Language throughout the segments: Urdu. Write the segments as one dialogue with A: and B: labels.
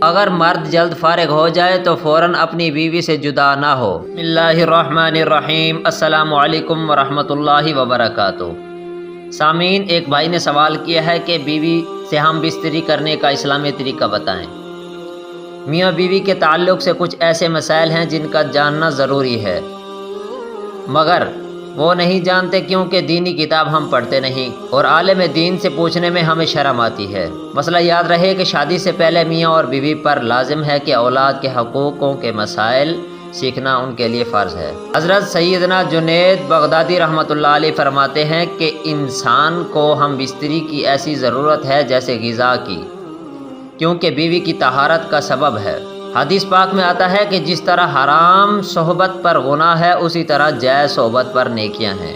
A: اگر مرد جلد فارغ ہو جائے تو فوراً اپنی بیوی سے جدا نہ ہو۔ بسم اللہ الرحمن الرحیم۔ السلام علیکم ورحمۃ اللہ وبرکاتہ۔ سامعین، ایک بھائی نے سوال کیا ہے کہ بیوی سے ہم بستری کرنے کا اسلامی طریقہ بتائیں۔ میاں بیوی کے تعلق سے کچھ ایسے مسائل ہیں جن کا جاننا ضروری ہے، مگر وہ نہیں جانتے کیونکہ دینی کتاب ہم پڑھتے نہیں اور عالم دین سے پوچھنے میں ہمیں شرم آتی ہے۔ مسئلہ یاد رہے کہ شادی سے پہلے میاں اور بیوی پر لازم ہے کہ اولاد کے حقوقوں کے مسائل سیکھنا ان کے لیے فرض ہے۔ حضرت سیدنا جنید بغدادی رحمۃ اللہ علیہ فرماتے ہیں کہ انسان کو ہم بستری کی ایسی ضرورت ہے جیسے غذا کی، کیونکہ بیوی کی طہارت کا سبب ہے۔ حدیث پاک میں آتا ہے کہ جس طرح حرام صحبت پر گناہ ہے، اسی طرح جائز صحبت پر نیکیاں ہیں۔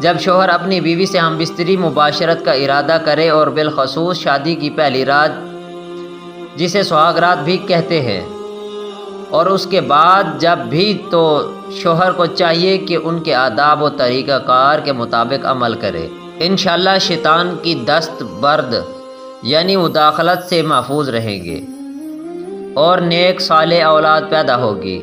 A: جب شوہر اپنی بیوی سے ہم بستری مباشرت کا ارادہ کرے اور بالخصوص شادی کی پہلی رات جسے سہاگ رات بھی کہتے ہیں، اور اس کے بعد جب بھی، تو شوہر کو چاہیے کہ ان کے آداب و طریقہ کار کے مطابق عمل کرے۔ انشاءاللہ شیطان کی دست برد یعنی مداخلت سے محفوظ رہیں گے اور نیک صالح اولاد پیدا ہوگی۔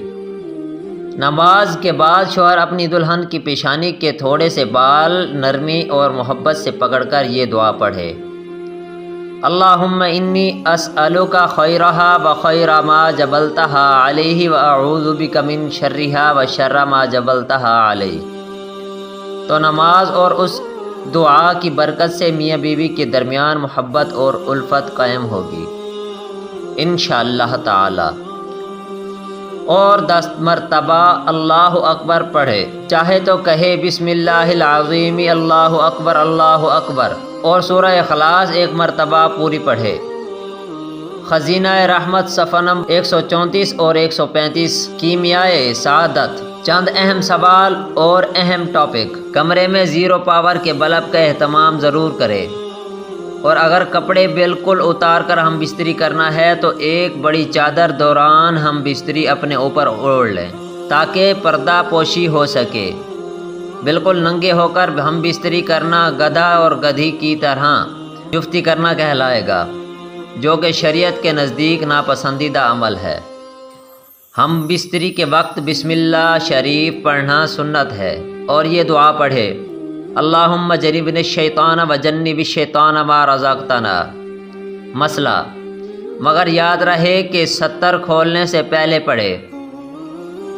A: نماز کے بعد شوہر اپنی دلہن کی پیشانی کے تھوڑے سے بال نرمی اور محبت سے پکڑ کر یہ دعا پڑھے: اللہم انی اسألک خیرہا وخیر ما جبلتہا علیہ واعوذ بک من شرہا وشر ما جبلتہا علیہ۔ تو نماز اور اس دعا کی برکت سے میاں بیوی کے درمیان محبت اور الفت قائم ہوگی انشاءاللہ تعالی۔ اور 10 مرتبہ اللہ اکبر پڑھے، چاہے تو کہے بسم اللہ العظیم اللہ اکبر، اور سورہ اخلاص 1 مرتبہ پوری پڑھے۔ خزینہ رحمت صفحہ نمبر 134 اور 135۔ کیمیائے سعادت۔ چند اہم سوال اور اہم ٹاپک۔ کمرے میں 0 پاور کے بلب کا اہتمام ضرور کرے، اور اگر کپڑے بالکل اتار کر ہم بستری کرنا ہے تو ایک بڑی چادر دوران ہم بستری اپنے اوپر اوڑھ لیں تاکہ پردہ پوشی ہو سکے۔ بالکل ننگے ہو کر ہم بستری کرنا گدھا اور گدھی کی طرح جفتی کرنا کہلائے گا، جو کہ شریعت کے نزدیک ناپسندیدہ عمل ہے۔ ہم بستری کے وقت بسم اللہ شریف پڑھنا سنت ہے، اور یہ دعا پڑھے: اللہم جنبنی الشیطان وجنب الشیطان ما رزقتنا۔ مسئلہ: مگر یاد رہے کہ 70 کھولنے سے پہلے پڑھے،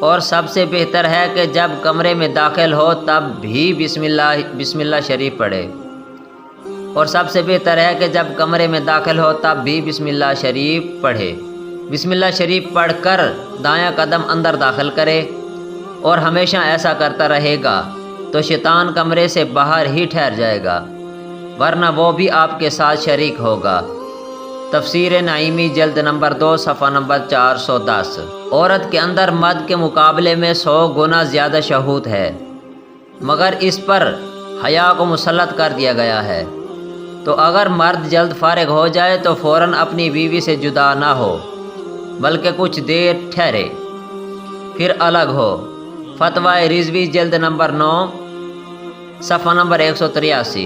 A: اور سب سے بہتر ہے کہ جب کمرے میں داخل ہو تب بھی بسم اللہ شریف پڑھے، اور سب سے بہتر ہے کہ جب کمرے میں داخل ہو تب بھی بسم اللہ شریف پڑھے۔ بسم اللہ شریف پڑھ کر دایاں قدم اندر داخل کرے، اور ہمیشہ ایسا کرتا رہے گا تو شیطان کمرے سے باہر ہی ٹھہر جائے گا، ورنہ وہ بھی آپ کے ساتھ شریک ہوگا۔ تفسیر نعیمی جلد نمبر 2 صفحہ نمبر 410۔ عورت کے اندر مرد کے مقابلے میں 100 گنا زیادہ شہوت ہے، مگر اس پر حیا کو مسلط کر دیا گیا ہے۔ تو اگر مرد جلد فارغ ہو جائے تو فوراً اپنی بیوی سے جدا نہ ہو، بلکہ کچھ دیر ٹھہرے پھر الگ ہو۔ فتویٰ رضوی جلد نمبر 9 صفحہ نمبر 183۔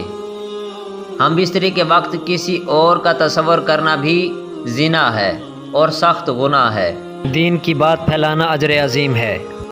A: ہم بستری کے وقت کسی اور کا تصور کرنا بھی زنا ہے اور سخت گناہ ہے۔ دین کی بات پھیلانا اجر عظیم ہے۔